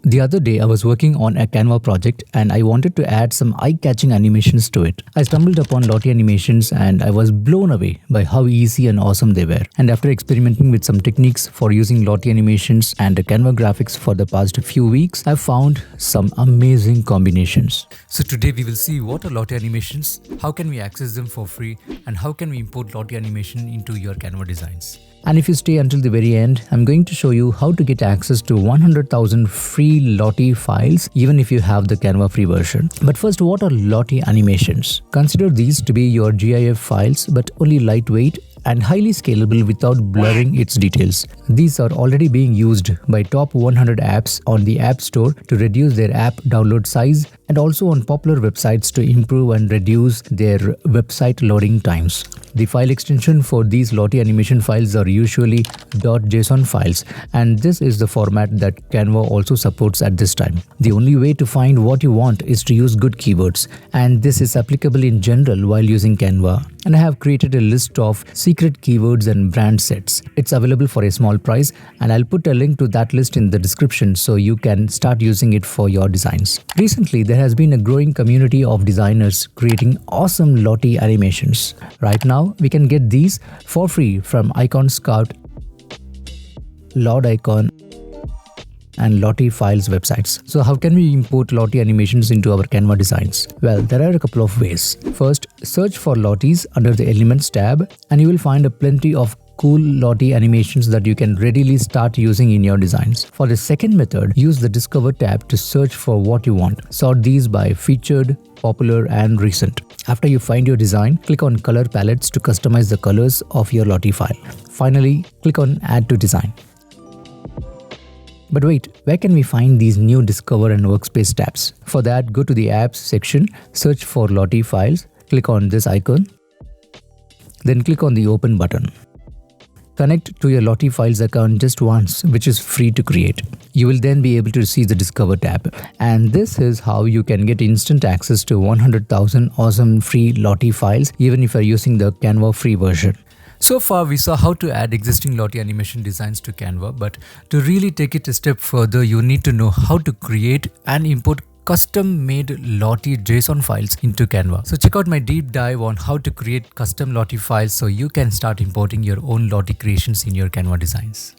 The other day I was working on a Canva project and I wanted to add some eye-catching animations to it. I stumbled upon Lottie animations and I was blown away by how easy and awesome they were. And after experimenting with some techniques for using Lottie animations and Canva graphics for the past few weeks, I found some amazing combinations. So today we will see what are Lottie animations, how can we access them for free, and how can we import Lottie animation into your Canva designs. And if you stay until the very end, I'm going to show you how to get access to 100,000 free Lottie files even if you have the Canva free version. But first, what are Lottie animations? Consider these to be your GIF files but only lightweight and highly scalable without blurring its details. These are already being used by top 100 apps on the App Store to reduce their app download size and also on popular websites to improve and reduce their website loading times. The file extension for these Lottie animation files are usually .json files, and this is the format that Canva also supports at this time. The only way to find what you want is to use good keywords, and this is applicable in general while using Canva. And I have created a list of secret keywords and brand sets. It's available for a small price, and I'll put a link to that list in the description so you can start using it for your designs. Recently, there has been a growing community of designers creating awesome Lottie animations. Right now, we can get these for free from Icon Scout, Lord Icon, and Lottie files websites. So how can we import Lottie animations into our Canva designs? Well, there are a couple of ways. First, search for Lotties under the Elements tab and you will find plenty of cool Lottie animations that you can readily start using in your designs. For the second method, use the Discover tab to search for what you want. Sort these by featured, popular, and recent. After you find your design, click on Color Palettes to customize the colors of your Lottie file. Finally, click on Add to Design. But wait, where can we find these new Discover and Workspace tabs? For that, go to the Apps section, search for Lottie files, click on this icon, then click on the Open button. Connect to your Lottie files account just once, which is free to create. You will then be able to see the Discover tab. And this is how you can get instant access to 100,000 awesome free Lottie files, even if you're using the Canva free version. So far, we saw how to add existing Lottie animation designs to Canva, but to really take it a step further, you need to know how to create and import custom-made Lottie JSON files into Canva. So check out my deep dive on how to create custom Lottie files so you can start importing your own Lottie creations in your Canva designs.